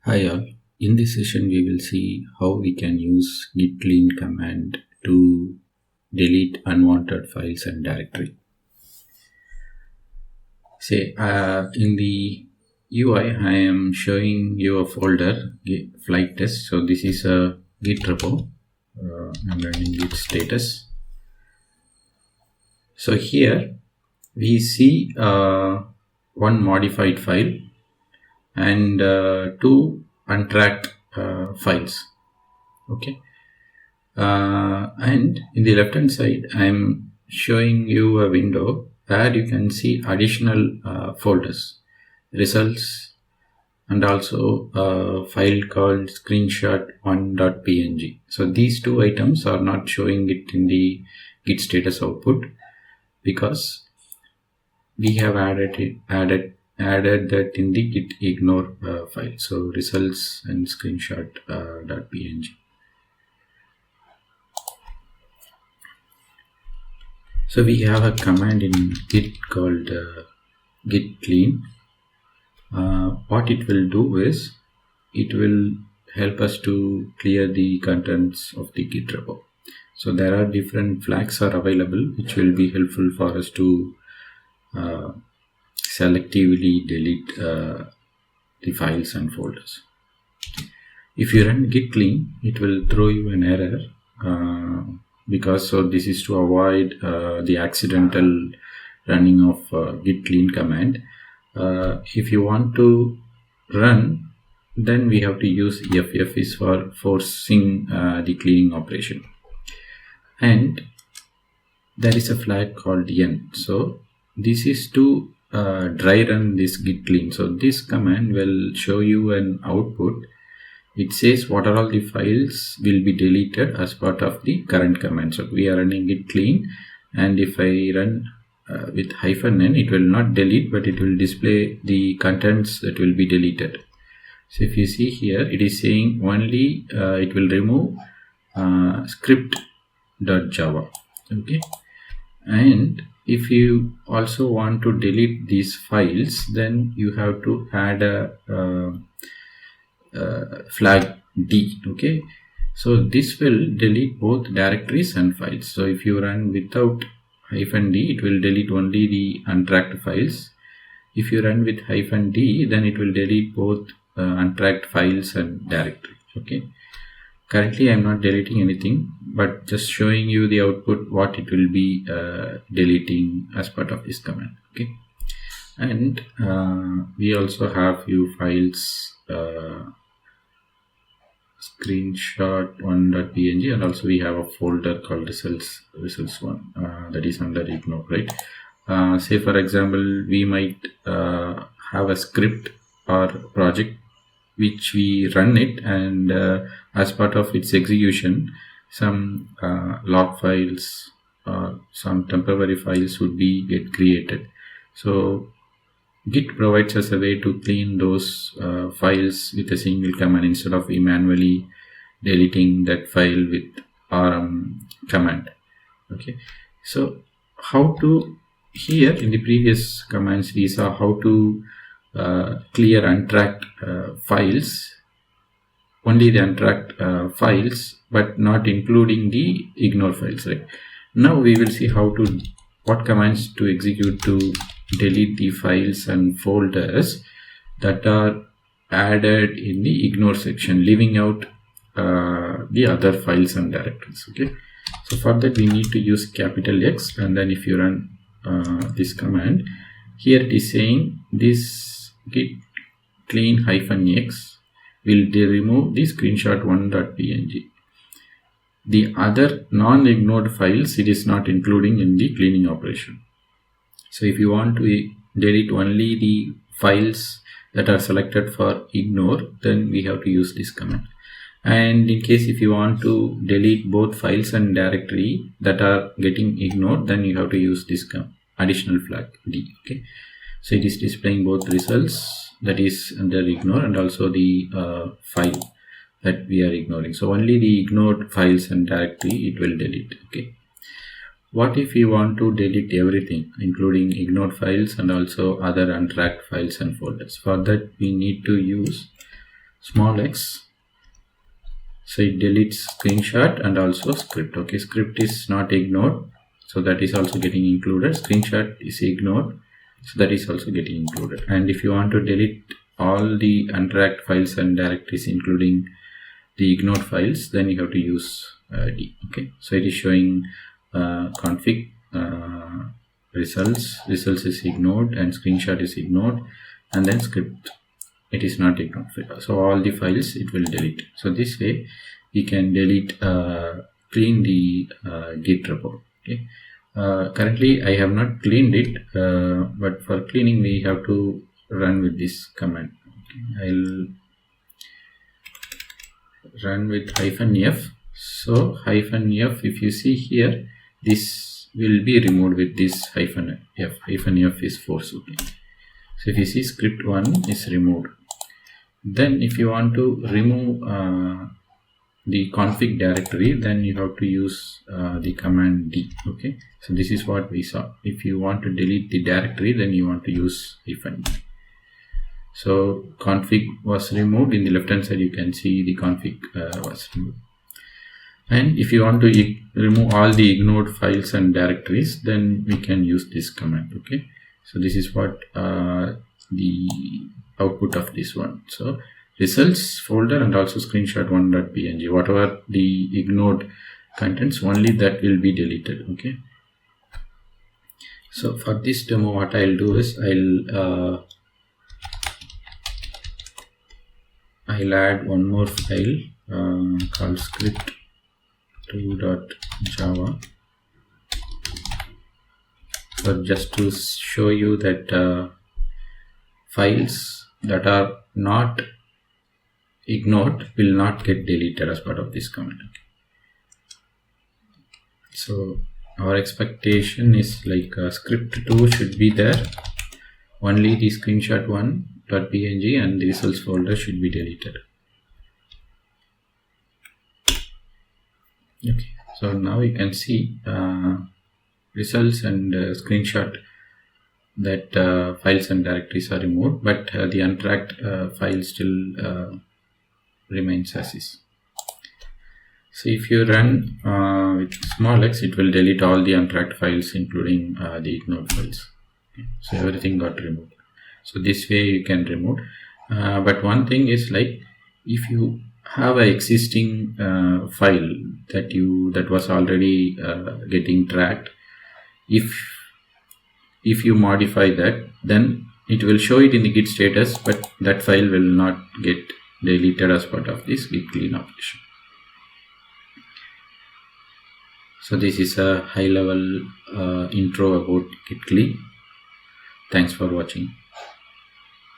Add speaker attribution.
Speaker 1: Hi all. In this session we will see how we can use git clean command to delete unwanted files and directory. Say in the UI I am showing you a folder flight test. So this is a git repo. I'm running git status. So here we see one modified file and two untracked files. Okay. And in the left hand side I'm showing you a window where you can see additional folders, results, and also a file called screenshot1.png. So these two items are not showing it in the git status output because we have added that in the git ignore file. So results and screenshot.png. So we have a command in git called git clean. What it will do is it will help us to clear the contents of the git repo. So there are different flags are available which will be helpful for us to selectively delete the files and folders. If you run git clean, it will throw you an error because this is to avoid the accidental running of git clean command. If you want to run, then we have to use ff is for forcing the cleaning operation, and there is a flag called n. So this is to dry run this git clean. So this command will show you an output. It says what are all the files will be deleted as part of the current command. So we are running git clean, and if I run with -n, it will not delete, but it will display the contents that will be deleted. So if you see here, it is saying only it will remove script.java. Okay, and if you also want to delete these files, then you have to add a flag D. Okay, so this will delete both directories and files. So if you run without -d, it will delete only the untracked files. If you run with -d, then it will delete both untracked files and directory. Okay, currently I'm not deleting anything, but just showing you the output what it will be deleting as part of this command. Okay, and we also have few files, screenshot1.png, and also we have a folder called results1 that is under ignore, right? Say for example, we might have a script or project which we run it, and as part of its execution, some log files or some temporary files would be get created. So git provides us a way to clean those files with a single command instead of manually deleting that file with rm command. Okay, so how to, here in the previous commands we saw how to clear untracked files, only the untracked files, but not including the ignore files, right? Now we will see what commands to execute to delete the files and folders that are added in the ignore section, leaving out the other files and directories. Okay, so for that we need to use capital X, and then if you run this command, here it is saying this git clean -x will remove the screenshot1.png. The other non-ignored files it is not including in the cleaning operation. So if you want to delete only the files that are selected for ignore, then we have to use this command. And in case if you want to delete both files and directory that are getting ignored, then you have to use this additional flag D. Okay, so it is displaying both results that is under ignore and also the file that we are ignoring. So only the ignored files and directory it will delete. Okay, what if you want to delete everything including ignored files and also other untracked files and folders? For that we need to use small x, so it deletes screenshot and also script. Okay, script is not ignored, so that is also getting included. Screenshot is ignored, so that is also getting included. And if you want to delete all the untracked files and directories including the ignored files, then you have to use D. Okay, so it is showing config results is ignored and screenshot is ignored, and then script, it is not ignored. So all the files it will delete. So this way we can delete clean the git repo. Okay, currently I have not cleaned it, but for cleaning we have to run with this command. Okay, I'll run with -f. So -f, if you see here, this will be removed with this -f. -f is force. Okay, so if you see script 1 is removed. Then if you want to remove the config directory, then you have to use the command D. Okay, so this is what we saw. If you want to delete the directory, then you want to use -d. So config was removed. In the left hand side you can see the config was removed. And if you want to remove all the ignored files and directories, then we can use this command. Okay, so this is what the output of this one. So results folder and also screenshot1.png, whatever the ignored contents, only that will be deleted. Okay, so for this demo what I'll do is I'll add one more file called script2.java, for just to show you that files that are not ignored will not get deleted as part of this command. Okay. So our expectation is like script2 should be there, only the screenshot1.png and the results folder should be deleted. Okay, so now you can see results and screenshot that files and directories are removed, but the untracked file still remains as is. So if you run with small x, it will delete all the untracked files including the ignored files. Okay. So everything got removed. So this way you can remove, but one thing is, like, if you have an existing file that was already getting tracked, if you modify that, then it will show it in the git status, but that file will not get deleted as part of this git clean operation. So this is a high level intro about git clean. Thanks for watching.